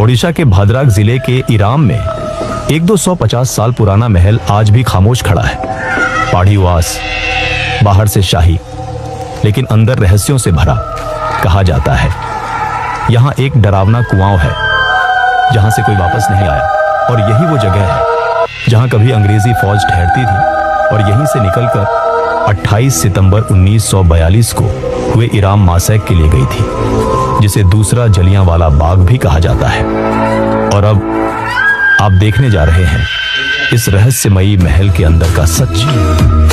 ओडिशा के भद्रक जिले के इराम में एक 250 साल पुराना महल आज भी खामोश खड़ा है। पहाड़ीवास, बाहर से शाही लेकिन अंदर रहस्यों से भरा। कहा जाता है यहाँ एक डरावना कुआं है जहां से कोई वापस नहीं आया, और यही वो जगह है जहां कभी अंग्रेजी फौज ठहरती थी और यहीं से निकलकर 28 सितंबर 1942 को वे इराम मासैक के लिए गई थी, जिसे दूसरा जलियांवाला बाग भी कहा जाता है। और अब आप देखने जा रहे हैं इस रहस्यमयी महल के अंदर का सच।